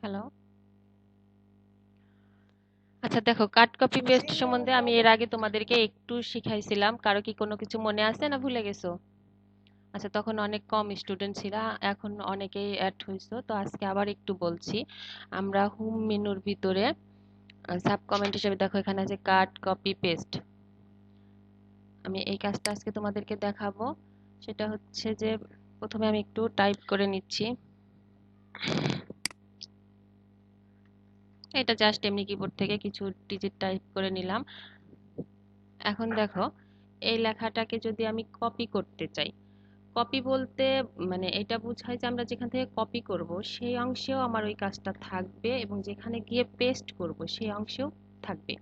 Hello. আচ্ছা দেখো, কাট copy paste সম্বন্ধে আমি এর আগে তোমাদেরকে একটু শিখাইছিলাম। কারো কি কোনো কিছু মনে আছে না ভুলে গেছো? আচ্ছা, তখন অনেক কম স্টুডেন্ট ছিল, এখন অনেকেই অ্যাড হয়েছে, তো আজকে আবার একটু বলছি। আমরা হোম মেনুর ভিতরে সাব কমেন্ট হিসেবে দেখো এখানে আছে কাট কপি পেস্ট। আমি এই কাজটা আজকে তোমাদেরকে দেখাবো। সেটা হচ্ছে যে প্রথমে আমি একটু টাইপ করে নিচ্ছি। এটা জাস্ট এমনি কিবোর্ড থেকে কিছু ডিজিট টাইপ করে নিলাম। এখন দেখো, এই লেখাটাকে যদি আমি কপি করতে চাই, কপি বলতে মানে এটা বোঝায় যে আমরা যেখান থেকে কপি করব সেই অংশেও আমার ওই কাজটা থাকবে, এবং যেখানে গিয়ে পেস্ট করব সেই অংশেও থাকবে।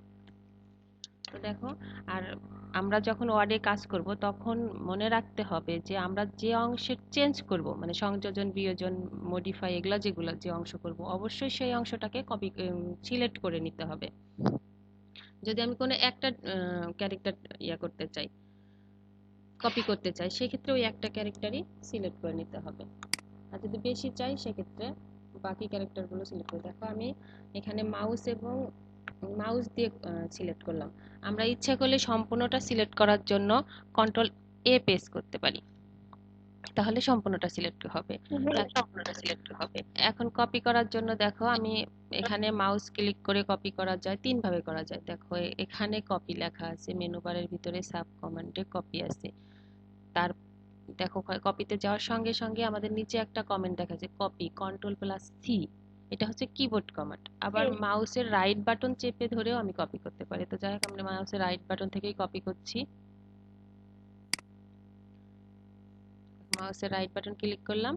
তো দেখো, আর আমরা যখন ওয়ার্ডে কাজ করব তখন মনে রাখতে হবে যে আমরা যে অংশে চেঞ্জ করব, মানে সংযোজন, বিয়োজন, মডিফাই, এগুলা যেগুলো যে অংশ করব, অবশ্যই সেই অংশটাকে কপি সিলেক্ট করে নিতে হবে। যদি আমি কোনো একটা ক্যারেক্টার করতে চাই, কপি করতে চাই, সেক্ষেত্রে ওই একটা ক্যারেক্টারই সিলেক্ট করে নিতে হবে। আর যদি বেশি চাই সেক্ষেত্রে বাকি ক্যারেক্টারগুলো সিলেক্ট করে। দেখো আমি এখানে মাউস এবং মাউস দিয়ে সিলেক্ট করলাম। আমরা ইচ্ছা করলে সম্পূর্ণটা সিলেক্ট করার জন্য কন্ট্রোল এ প্রেস করতে পারি, তাহলে সম্পূর্ণটা সিলেক্ট হবে। এখন কপি করার জন্য দেখো আমি এখানে মাউস ক্লিক করে কপি করা যায়, তিন ভাবে করা যায়। দেখো এখানে কপি লেখা আছে, মেনু বারের ভিতরে সাব কমান্ডে কপি আছে। তার দেখো কপিতে যাওয়ার সঙ্গে সঙ্গে আমাদের নিচে একটা কমেন্ট দেখা যায়, কপি কন্ট্রোল প্লাস সি, এটা হচ্ছে কিবোর্ড কমান্ড। আবার মাউসের রাইট বাটন চেপে ধরেও আমি কপি করতে পারি। তো যাই হোক, আমরা মাউসের রাইট বাটন থেকেই কপি করছি। মাউসের রাইট বাটন ক্লিক করলাম,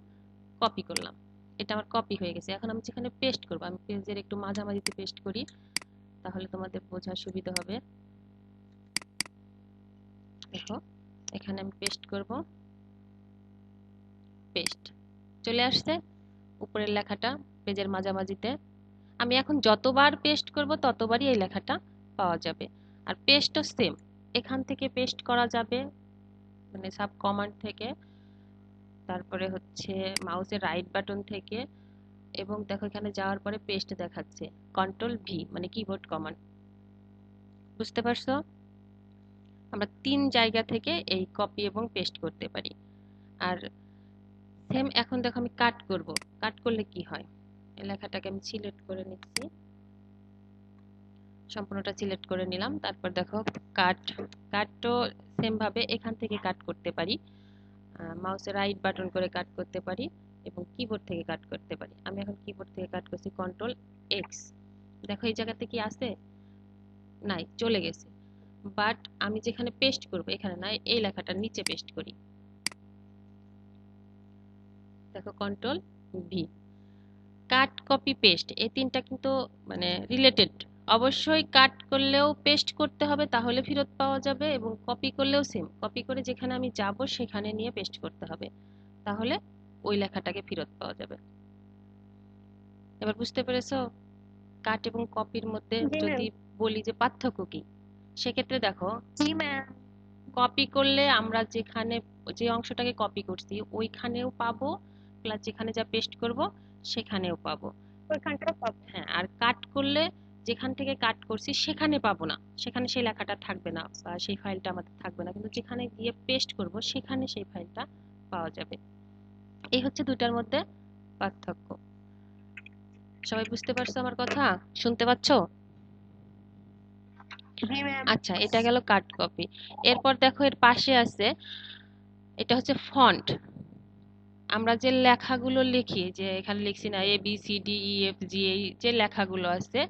কপি করলাম, এটা আমার কপি হয়ে গেছে। এখন আমি যেখানে পেস্ট করব, আমি পেজের একটু মাঝামাঝিতে পেস্ট করি, তাহলে তোমাদের বোঝার সুবিধা হবে। দেখো এখানে আমি পেস্ট করব, পেস্ট চলে আসছে উপরের লেখাটা পেজের মাঝামাঝিতে। আমি এখন যতবার পেস্ট করব ততবারই এই লেখাটা পাওয়া যাবে। আর পেস্টও সেম, এখান থেকে পেস্ট করা যাবে, মানে সাব কমান্ড থেকে, তারপরে হচ্ছে মাউসের রাইট বাটন থেকে, এবং দেখো এখানে যাওয়ার পরে পেস্ট দেখাচ্ছে কন্ট্রোল ভি, মানে কিবোর্ড কমান্ড। বুঝতে পারছো? আমরা তিন জায়গা থেকে এই কপি এবং পেস্ট করতে পারি। আর সেম এখন দেখো আমি কাট করব। কাট করলে কি হয়, এই লেখাটাকে আমি সিলেক্ট করে নিচ্ছি, সম্পূর্ণটা সিলেক্ট করে নিলাম। তারপর দেখো কাট, কাটও সেম ভাবে এখান থেকে কাট করতে পারি, মাউসের রাইট বাটন করে কাট করতে পারি, এবং কিবোর্ড থেকে কাট করতে পারি। আমি এখন কিবোর্ড থেকে কাট করছি, কন্ট্রোল এক্স। দেখো এই জায়গাতে কি আছে, নাই, চলে গেছে। বাট আমি যেখানে পেস্ট করব এখানে নাই, এই লেখাটার নিচে পেস্ট করি। দেখো control V. Cut copy paste এই তিনটা কিন্তু মানে রিলেটেড। অবশ্যই কাট করলেও পেস্ট করতে হবে, তাহলে ফেরত পাওয়া যাবে, এবং কপি করলেও সেম, কপি করে যেখানে আমি যাব সেখানে নিয়ে পেস্ট করতে হবে, তাহলে ওই লেখাটাকে ফেরত পাওয়া যাবে। এবার বুঝতে পেরেছো কাট এবং কপির মধ্যে জি ম্যাম। যদি বলি যে পার্থক্য কি? সেক্ষেত্রে দেখো, জি ম্যাম। কপি করলে আমরা যেখানে যে অংশটাকে কপি করছি ওইখানেও পাবো, প্লাস যেখানে যা পেস্ট করব সেখানেও পাবো। ওইখানটাও পাবো। হ্যাঁ, আর কাট করলে যেখান থেকে কাট করছি সেখানে পাবো না, সেখানে সেই লেখাটা থাকবে না বা সেই ফাইলটা আমাদের থাকবে না, কিন্তু যেখানে গিয়ে পেস্ট করব সেখানে সেই ফাইলটা পাওয়া যাবে। এই হচ্ছে দুটার মধ্যে পার্থক্য। সবাই বুঝতে পারছো আমার কথা? শুনতে পাচ্ছো? জি ম্যাম। আচ্ছা, এটা গেল কাট কপি। এরপর দেখো এর পাশে আছে, এটা হচ্ছে ফন্ট। আমরা যে লেখাগুলো লিখি, যে এখানে লিখছি না A B C D E F G, এই যে লেখাগুলো আছে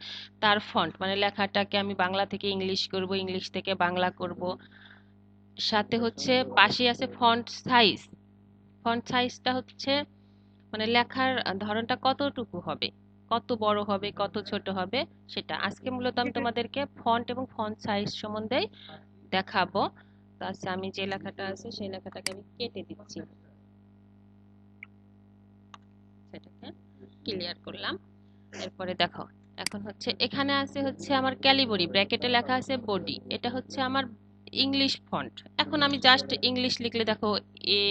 তার ফন্ট, মানে লেখাটাকে আমি বাংলা থেকে ইংলিশ করব, ইংলিশ থেকে বাংলা করব। সাথে হচ্ছে পাশে আছে ফন্ট সাইজ। ফন্ট সাইজটা হচ্ছে মানে লেখার ধরনটা কতটুকু হবে, কত বড় হবে, কত ছোট হবে, সেটা আজকে মূলত আমি তোমাদেরকে ফন্ট এবং ফন্ট সাইজ সম্বন্ধেই দেখাবো। তো আচ্ছা, আমি যে লেখাটা আছে সেই লেখাটাকে আমি কেটে দিচ্ছি, সেটাকে ক্লিয়ার করলাম। এরপরে দেখো, এখন হচ্ছে এখানে আছে হচ্ছে আমার ক্যালিবরি, ব্র্যাকেটে লেখা আছে বডি, এটা হচ্ছে আমার ইংলিশ ফন্ট। এখন আমি জাস্ট ইংলিশ লিখলে দেখো এ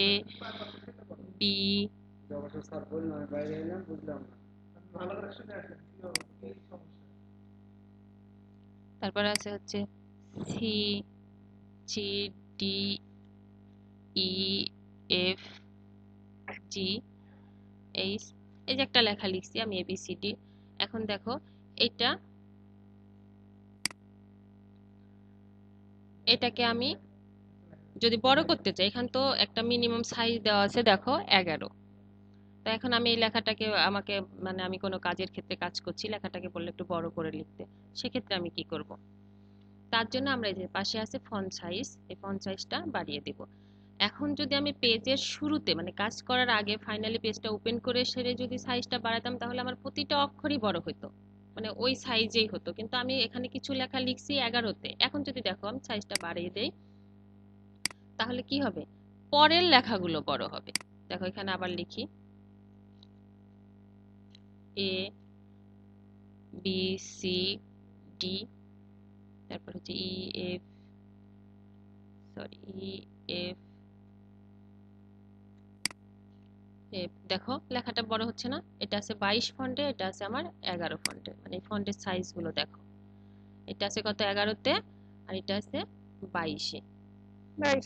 বি তারপরে আছে হচ্ছে সি, জি, ডি, ই, এফ, জি, এইচ। এই যে একটা লেখা লিখছি আমি এবিসিডি। এখন দেখো এটা, এটাকে আমি যদি বড় করতে চাই, এখান তো একটা মিনিমাম সাইজ দেওয়া আছে, দেখো 11। তো এখন আমি এই লেখাটাকে আমাকে মানে আমি কোনো কাজের ক্ষেত্রে কাজ করছি, লেখাটাকে বললে একটু বড় করে লিখতে, সেক্ষেত্রে আমি কি করব? তার জন্য আমরা এই যে পাশে আছে ফন্ট সাইজ, এই ফন্ট সাইজটা বাড়িয়ে দিব। এখন যদি আমি পেজের শুরুতে মানে কাজ করার আগে ফাইনালি পেজটা ওপেন করে সেরে যদি সাইজটা বাড়াতাম, তাহলে আমার প্রতিটা অক্ষরই বড় হতো, মানে ওই সাইজেই হতো। কিন্তু আমি এখানে কিছু লেখা লিখছি 11-তে। এখন যদি দেখো আমি সাইজটা বাড়িয়ে দেই, তাহলে কি হবে? পরের লেখাগুলো বড় হবে। দেখো এখানে আবার লিখি এ, বি, সি, ডি, তারপর হচ্ছে ই, এফ, সরি, ই, এফ, দেখো লেখাটা বড় হচ্ছে না? এটা আছে 22 ফন্টে, এটা আছে আমার 11 ফন্টে। মানে এই ফন্টের সাইজ গুলো দেখো, এটা আছে কত 11-তে, আর এটা আছে 22-এ। নাইস।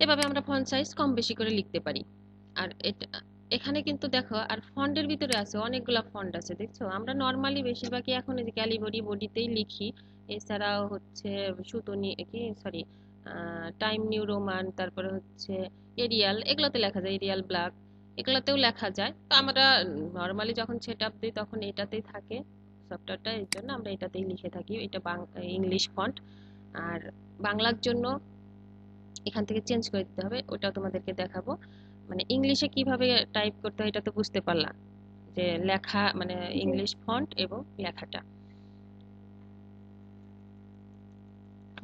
এভাবে আমরা ফন্ট সাইজ কম বেশি করে লিখতে পারি। আর এটা এখানে কিন্তু দেখো আর ফন্টের ভিতরে আছে অনেকগুলা ফন্ট আছে, দেখছো? আমরা নর্মালি বেশিরভাগই এখন এই যে ক্যালিবরি বডিতেই লিখি। এছাড়াও হচ্ছে সুতনি কি সরি টাইম নিউ রোমান, তারপরে হচ্ছে এরিয়াল, এগুলোতে লেখা যায়, এরিয়াল ব্ল্যাক, এগুলোতেও লেখা যায়। তো আমরা নর্মালি যখন সেট আপ দিই তখন এটাতেই থাকে সফটওয়্যারটা, এর জন্য আমরা এটাতেই লিখে থাকি। এটা ইংলিশ ফন্ট। আর বাংলার জন্য এখান থেকে চেঞ্জ করে দিতে হবে, ওটাও তোমাদেরকে দেখাবো। মানে ইংলিশে কিভাবে টাইপ করতে হয় এটা তো বুঝতে পারলা, যে লেখা মানে জি ইংলিশ ফন্ট এবং লেখাটা।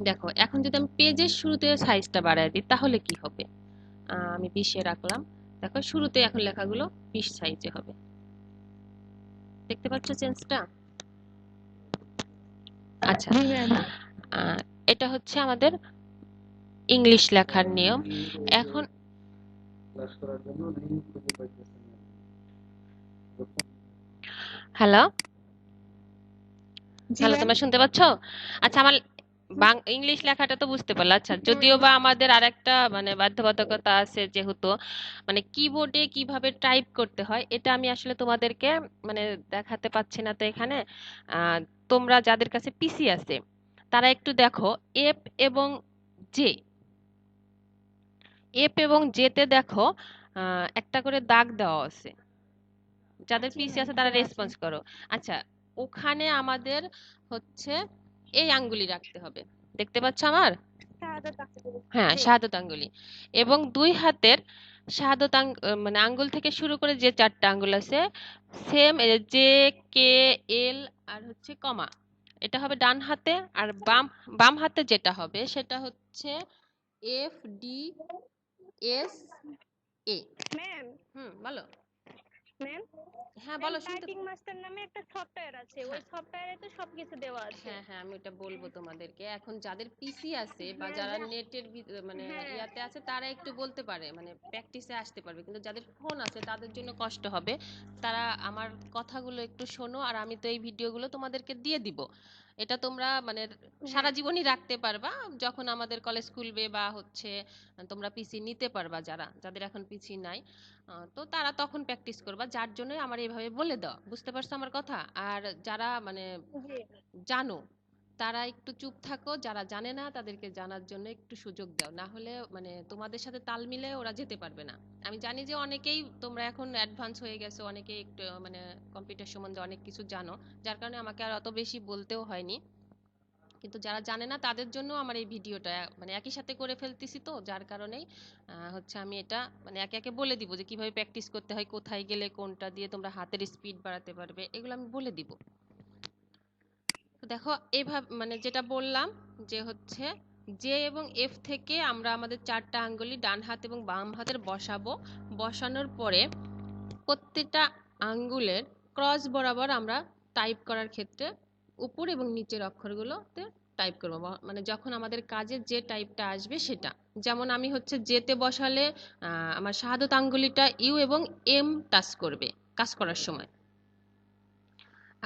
দেখো এখন যদি আমি পেজের শুরুতে সাইজটা বাড়ায় দিই তাহলে কি হবে? আমি 20-এ রাখলাম। দেখো শুরুতে এখন লেখাগুলো 20 সাইজে হবে। দেখতে পাচ্ছ চেঞ্জটা? আচ্ছা, জি ম্যাম। আহ, এটা হচ্ছে আমাদের ইংলিশ লেখার নিয়ম। এখন হ্যালো, জি হ্যালো, ম্যাম। তোমরা শুনতে পাচ্ছ? আচ্ছা, আমার ইংলিশ লেখাটা তো বুঝতে পারলা। আচ্ছা, যদিও বা আমাদের আরেকটা মানে বাধ্যবাধকতা আছে, যেহেতু মানে কিবোর্ডে কিভাবে টাইপ করতে হয় এটা আমি আসলে তোমাদেরকে মানে দেখাতে পাচ্ছি না। তো এখানে আহ, তোমরা যাদের কাছে পিসি আছে তারা একটু দেখো, এফ এবং জে, এফ এবং জেতে দেখো একটা করে দাগ দেওয়া আছে। যাদের জি পিসি ম্যাম, আছে তারা দেওয়া আছে। রেসপন্স করো। আচ্ছা, ওখানে আমাদের হচ্ছে এই আঙ্গুলি রাখতে হবে, দেখতে পাচ্ছ আমার? শাহাদাত আঙ্গুল। হ্যাঁ, জি। শাহাদত আঙ্গুলি। এবং দুই হাতের শাহাদত মানে আঙ্গুল থেকে শুরু করে যে চারটা আঙ্গুল আছে, সেম জে, কে, এল আর হচ্ছে কমা, এটা হবে ডান হাতে। আর বাম বাম হাতে যেটা হবে সেটা হচ্ছে এফ, ডি, এস, এ। ম্যাম, বলো। ম্যাম, হ্যাঁ ম্যাম বলো, শুনতে। টাইপিং মাস্টার নামে একটা সফটওয়্যার আছে, ওই হ্যাঁ, সফটওয়্যারে তো সবকিছু দেওয়া আছে। হ্যাঁ, হ্যাঁ, আমি ওটা বলবো তোমাদেরকে। এখন যাদের পিসি আছে বা হ্যাঁ যারা যা। নেটের মানে হ্যাঁ। ইয়াতে আছে তারা একটু বলতে পারে, মানে প্র্যাকটিসে আসতে পারবে। কিন্তু যাদের ফোন আছে তাদের জন্য কষ্ট হবে। তারা আমার কথাগুলো একটু শোনো, আর আমি তো এই ভিডিওগুলো তোমাদেরকে দিয়ে দিব। এটা তোমরা মানে সারা হ্যাঁ। জীবনই রাখতে পারবা। যখন আমাদের কলেজ খুলবে বা হচ্ছে তোমরা পিসি নিতে পারবা, যাদের এখন পিসি নাই, তো তারা তখন প্র্যাকটিস করবা। যার জন্যই আমার এইভাবে বলে দাও, বুঝতে পারছো আমার কথা? আর যারা মানে জি। জানো তারা একটু চুপ থাকো, যারা জানে না তাদেরকে জানার জন্য একটু সুযোগ দাও, না হলে মানে তোমাদের সাথে তাল মিলে ওরা যেতে পারবে না। আমি জানি যে অনেকেই তোমরা এখন অ্যাডভান্স হয়ে গেছো, অনেকেই একটু মানে কম্পিউটার সম্বন্ধে অনেক কিছু জানো, যার কারণে আমাকে আর অত বেশি বলতেও হয়নি। কিন্তু যারা জানে না তাদের জন্য আমার এই ভিডিওটা মানে একই সাথে করে ফেলতেছি, তো যার কারণেই হচ্ছে আমি এটা মানে একে একে বলে দিব যে কিভাবে প্র্যাকটিস করতে হয়, কোথায় গেলে কোনটা দিয়ে তোমরা হাতের স্পিড বাড়াতে পারবে, এগুলো আমি বলে দিব। তো দেখো এভাবে মানে যেটা বললাম, যে হচ্ছে জে এবং এফ থেকে আমরা আমাদের চারটা আঙ্গুলি ডান হাত এবং বাম হাতের বসাবো। বসানোর পরে প্রত্যেকটা আঙ্গুলের ক্রস বরাবর আমরা টাইপ করার ক্ষেত্রে উপর এবং নিচের অক্ষরগুলোতে টাইপ করবো। মানে যখন আমাদের কাজে যে টাইপটা আসবে সেটা, যেমন আমি হচ্ছে জেতে বসালে আমার শাহাদত আঙ্গুলিটা ইউ এবং এম টাচ করবে কাজ করার সময়।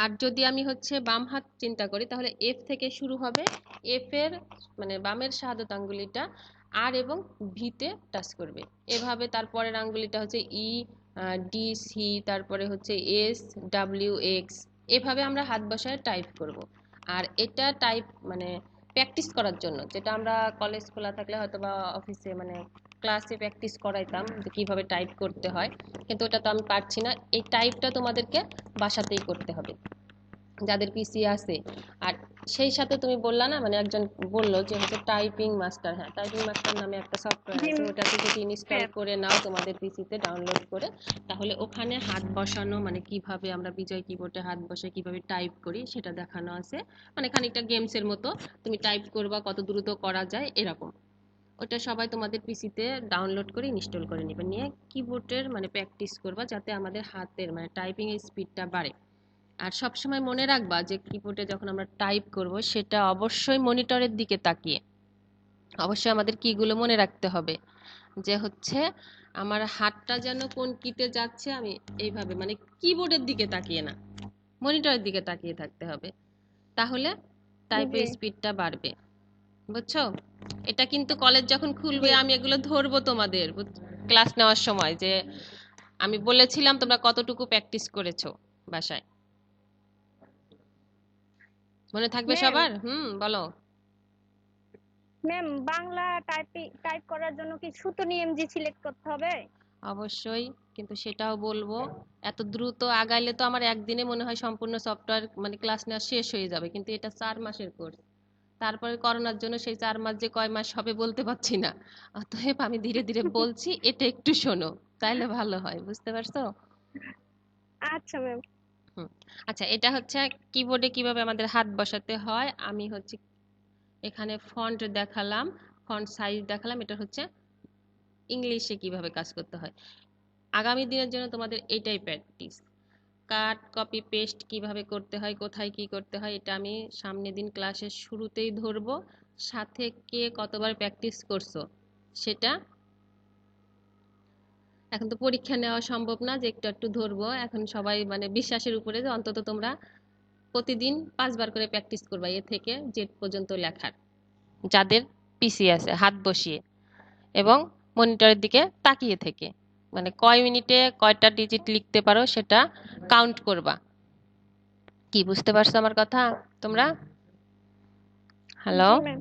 আর যদি আমি হচ্ছে বাম হাত চিন্তা করি তাহলে এফ থেকে শুরু হবে, এফ এর মানে বামের শাহাদত আঙ্গুলিটা আর এবং ভিতে টাচ করবে এভাবে, তারপরের আঙ্গুলিটা হচ্ছে ই, ডি, সি, তারপরে হচ্ছে এস, ডাব্লিউ, এক্স, এভাবে আমরা হাত বসায় টাইপ করব। আর এটা টাইপ মানে প্র্যাকটিস করার জন্য, যেটা আমরা কলেজ খোলা থাকলে হয়তো বা অফিসে মানে ক্লাসে প্র্যাকটিস করাইতাম যে কীভাবে টাইপ করতে হয়, কিন্তু ওটা তো আমি পারছি না। এই টাইপটা তোমাদেরকে বাসাতেই করতে হবে যাদের পিসি আছে। আর সেই সাথে তুমি বললা না, মানে একজন বললো যে হচ্ছে টাইপিং মাস্টার, হ্যাঁ টাইপিং মাস্টার নামে একটা সফটওয়্যার জি আছে, ওটাতে যদি ইনস্টল ম্যাম। করে নাও তোমাদের পিসিতে ডাউনলোড করে, তাহলে ওখানে হাত বসানো মানে কিভাবে আমরা বিজয় কিবোর্ডে হাত বসে কিভাবে টাইপ করি সেটা দেখানো আছে। মানে খানিকটা গেমসের মতো, তুমি টাইপ করবা কত দ্রুত করা যায় এরকম। ওটা সবাই তোমাদের পিসিতে ডাউনলোড করে ইনস্টল করে নেবে, নিয়ে কিবোর্ডের মানে প্র্যাকটিস করবা যাতে আমাদের হাতের মানে টাইপিং এর স্পিডটা বাড়ে। আর সবসময় মনে রাখবা যে কিবোর্ডে যখন আমরা টাইপ করব সেটা অবশ্যই মনিটরের দিকে তাকিয়ে, অবশ্যই আমাদের কিগুলো মনে রাখতে হবে যে হচ্ছে আমার হাতটা যেন কোন কিতে যাচ্ছে, আমি এইভাবে মানে কিবোর্ডের দিকে তাকিয়ে না, মনিটরের দিকে তাকিয়ে থাকতে হবে, তাহলে টাইপের জি স্পিডটা বাড়বে। বুঝছো? এটা কিন্তু কলেজ যখন খুলবে জি আমি এগুলো ধরবো তোমাদের ক্লাস নেওয়ার সময়, যে আমি বলেছিলাম তোমরা কতটুকু প্র্যাকটিস করেছো বাসায়, মনে থাকবে ম্যাম। সবার? বলো। ম্যাম, বাংলা টাইপ করার জন্য কি সুতনি এমজি সিলেক্ট করতে হবে? অবশ্যই, কিন্তু সেটাও বলবো। এত দ্রুত আগাইলে তো আমার একদিনে মনে হয় সম্পূর্ণ সফটওয়্যার মানে ক্লাস নেওয়া শেষ হয়ে যাবে, কিন্তু এটা 4 মাসের কোর্স। তারপরে করোনার জন্য সেই 4 মাস যে কয় মাস হবে বলতে পারছি না, অতএব আমি ধীরে ধীরে বলছি, এটা একটু শোনো তাইলে ভালো হয়, বুঝতে পারছো? আচ্ছা ম্যাম। হুম। আচ্ছা, এটা হচ্ছে কিবোর্ডে কিভাবে আমাদের হাত বসাতে হয়। আমি হচ্ছে এখানে ফন্ট দেখালাম, ফন্ট সাইজ দেখালাম, এটা হচ্ছে ইংলিশে কিভাবে কাজ করতে হয়। আগামী দিনের জন্য তোমাদের এটাই প্র্যাকটিস। কাট কপি পেস্ট কিভাবে করতে হয়, কোথায় কি করতে হয়, এটা আমি সামনের দিন ক্লাসের শুরুতেই ধরবো। সাথে কে কতবার প্র্যাকটিস করছো সেটা, এখন তো পরীক্ষা নেওয়া সম্ভব না যে একটু একটু ধরবো, এখন সবাই মানে বিশ্বাসের উপরে যে অন্তত তোমরা প্রতিদিন 5বার করে প্র্যাকটিস করবা এ থেকে জেড পর্যন্ত লেখার, যাদের পিসি আছে হাত বসিয়ে এবং মনিটরের দিকে তাকিয়ে থেকে, মানে কয় মিনিটে কয়টা ডিজিট লিখতে পারো সেটা কাউন্ট করবা। কি বুঝতে পারছো আমার কথা তোমরা? হ্যালো? জি ম্যাম।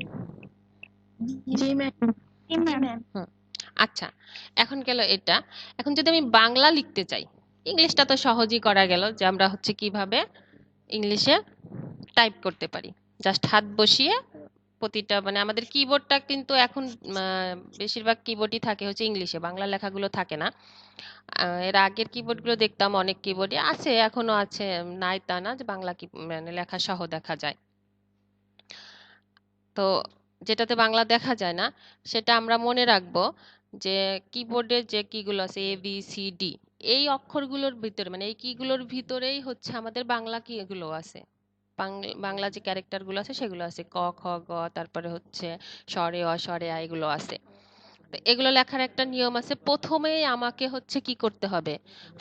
জি ম্যাম। জি ম্যাম। হুম। আচ্ছা, এখন গেল এটা। এখন যদি আমি বাংলা লিখতে চাই, ইংলিশটা তো সহজই করা গেল, যে আমরা হচ্ছে কিভাবে ইংলিশে টাইপ করতে পারি, জাস্ট হাত বসিয়ে প্রতিটা মানে আমাদের কিবোর্ডটা কিন্তু এখন বেশিরভাগ কিবোর্ডই থাকে হচ্ছে ইংলিশে, বাংলা লেখাগুলো থাকে না। এর আগের কিবোর্ডগুলো দেখতাম অনেক কিবোর্ডই আছে, এখনো আছে, নাই তা না, যে বাংলা কি মানে লেখা সহ দেখা যায়। তো যেটাতে বাংলা দেখা যায় না সেটা আমরা মনে রাখবো যে কিবোর্ডে যে কিগুলো আছে এ বি সি ডি, এই অক্ষরগুলোর ভিতরে মানে এই কিগুলোর ভিতরেই হচ্ছে আমাদের বাংলা কিগুলো আছে, বাংলা যে ক্যারেক্টারগুলো আছে সেগুলো আছে, ক খ গ, তারপরে হচ্ছে স্বরে অ স্বরে আ এগুলো আছে। তো এগুলো লেখার একটা নিয়ম আছে, প্রথমেই আমাকে হচ্ছে কি করতে হবে,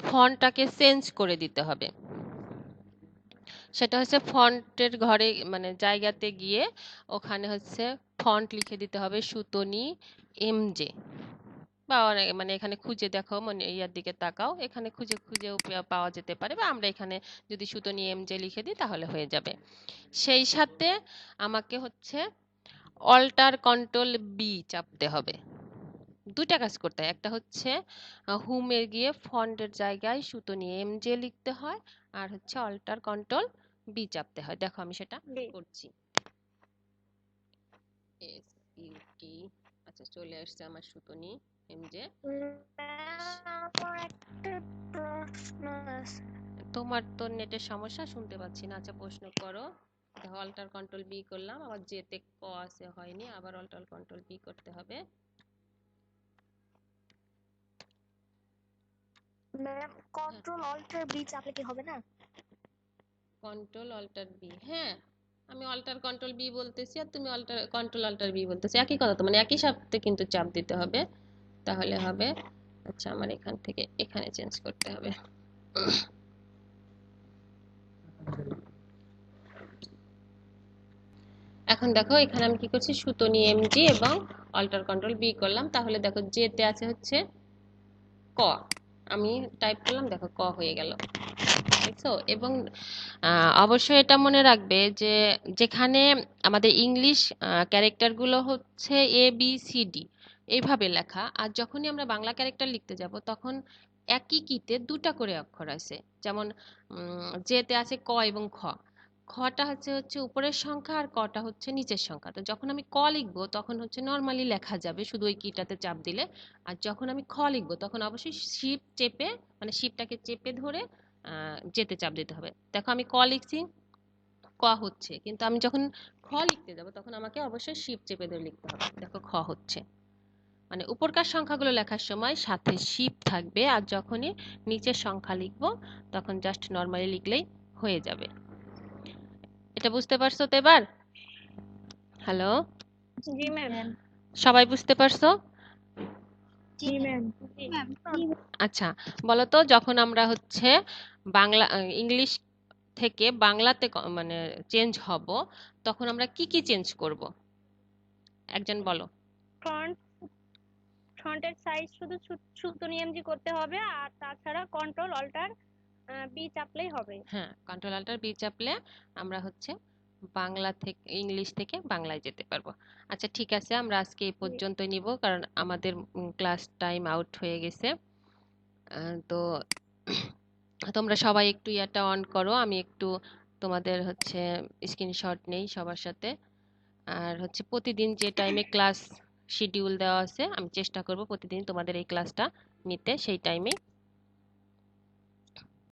ফন্টটাকে চেঞ্জ করে দিতে হবে। সেটা হচ্ছে ফন্টের ঘরে মানে জায়গাতে গিয়ে ওখানে হচ্ছে ফন্ট লিখে দিতে হবে সুতনি এমজে, বা মানে এখানে খুঁজে দেখো, মানে ইয়ার দিকে তাকাও, এখানে খুঁজে খুঁজেও পাওয়া যেতে পারে, বা আমরা এখানে যদি সুতনি এমজে লিখে দিই তাহলে হয়ে যাবে। সেই সাথে আমাকে হচ্ছে অল্টার কন্ট্রোল বি চাপতে হবে। দুটা কাজ করতে হয়, একটা হচ্ছে হোমে গিয়ে ফন্টের জায়গায় সুতনি এমজে লিখতে হয়, আর হচ্ছে অল্টার কন্ট্রোল বি চাপতে হয়। দেখো আমি সেটা জি করছি। এস ইউ টি, আচ্ছা চলে আসছে আমার সুতনি এমজে। ম্যাম, আমার একটা প্রশ্ন আছে। তোমার তো নেটের সমস্যা, শুনতে পাচ্ছি না। আচ্ছা প্রশ্ন করো। দেখো অল্টার কন্ট্রোল বি করলাম, আবার যেতে ক আছে হয়নি, আবার অল্টার কন্ট্রোল বি করতে হবে। ম্যাম, কন্ট্রোল অল্টার বি চাপলে কি হবে না? কন্ট্রোল অল্টার বি, হ্যাঁ আমি অল্টার কন্ট্রোল বি বলতেছি আর তুমি অল্টার কন্ট্রোল অল্টার বি বলতেছি, একই কথা তো, মানে একই সাথে কিন্তু চাপ দিতে হবে, তাহলে হবে। আচ্ছা আমার এখান থেকে এখানে চেঞ্জ করতে হবে। এখন দেখো এখানে আমি কি করছি, সুতনি এমজি এবং অল্টার কন্ট্রোল বি করলাম, তাহলে দেখো যেতে আছে হচ্ছে ক, আমি টাইপ করলাম, দেখো ক হয়ে গেল, দেখছো। এবং অবশ্যই এটা মনে রাখবে যে যেখানে আমাদের ইংলিশ ক্যারেক্টারগুলো হচ্ছে এ বি সি ডি এইভাবে লেখা, আর যখনই আমরা বাংলা ক্যারেক্টার লিখতে যাব তখন একই কিতে দুটা করে অক্ষর আছে। যেমন যেতে আছে ক এবং খ, খটা হচ্ছে হচ্ছে উপরের সংখ্যা আর কটা হচ্ছে নিচের সংখ্যা। তো যখন আমি ক লিখবো তখন হচ্ছে নর্মালি লেখা যাবে শুধু ওই কিটাতে চাপ দিলে, আর যখন আমি খ লিখবো তখন অবশ্যই শিফট চেপে, মানে শিফটটাকে চেপে ধরে যেতে চাপ দিতে হবে। দেখো আমি ক লিখছি, ক হচ্ছে, কিন্তু আমি যখন খ লিখতে যাব তখন আমাকে অবশ্যই শিফট চেপে ধরে লিখতে হবে, দেখো খ হচ্ছে। মানে উপরকার সংখ্যাগুলো লেখার সময় সাথে শিফট থাকবে, আর যখনই নিচের সংখ্যা লিখবো তখন জাস্ট নর্মালি লিখলেই হয়ে যাবে। এটা বুঝতে পারছো তো এবার? হ্যালো, জি ম্যাম। ম্যাম। সবাই বুঝতে পারছো? জি ম্যাম। আচ্ছা, বলো তো যখন আমরা হচ্ছে বাংলা ইংলিশ থেকে বাংলাতে মানে চেঞ্জ হব, তখন আমরা কি কি চেঞ্জ করব, একজন বলো। ফ্রন্ট ফ্রন্টের সাইজ শুধু সুতনি এমজি করতে হবে, আর তাছাড়া কন্ট্রোল অল্টার বি চাপলেই হবে। হ্যাঁ, কন্ট্রোল অল্টার বি চাপলে আমরা হচ্ছে বাংলা থেকে ইংলিশ থেকে বাংলায় যেতে পারবো। আচ্ছা ঠিক আছে, আমরা আজকে এই পর্যন্তই নিব, কারণ আমাদের ক্লাস টাইম আউট হয়ে গেছে। তো তোমরা সবাই একটু ইয়াটা অন করো, আমি একটু তোমাদের হচ্ছে স্ক্রিনশট নেই সবার সাথে। আর হচ্ছে প্রতিদিন যে টাইমে ক্লাস শিডিউল দেওয়া আছে আমি চেষ্টা করব প্রতিদিন তোমাদের এই ক্লাসটা নিতে সেই টাইমে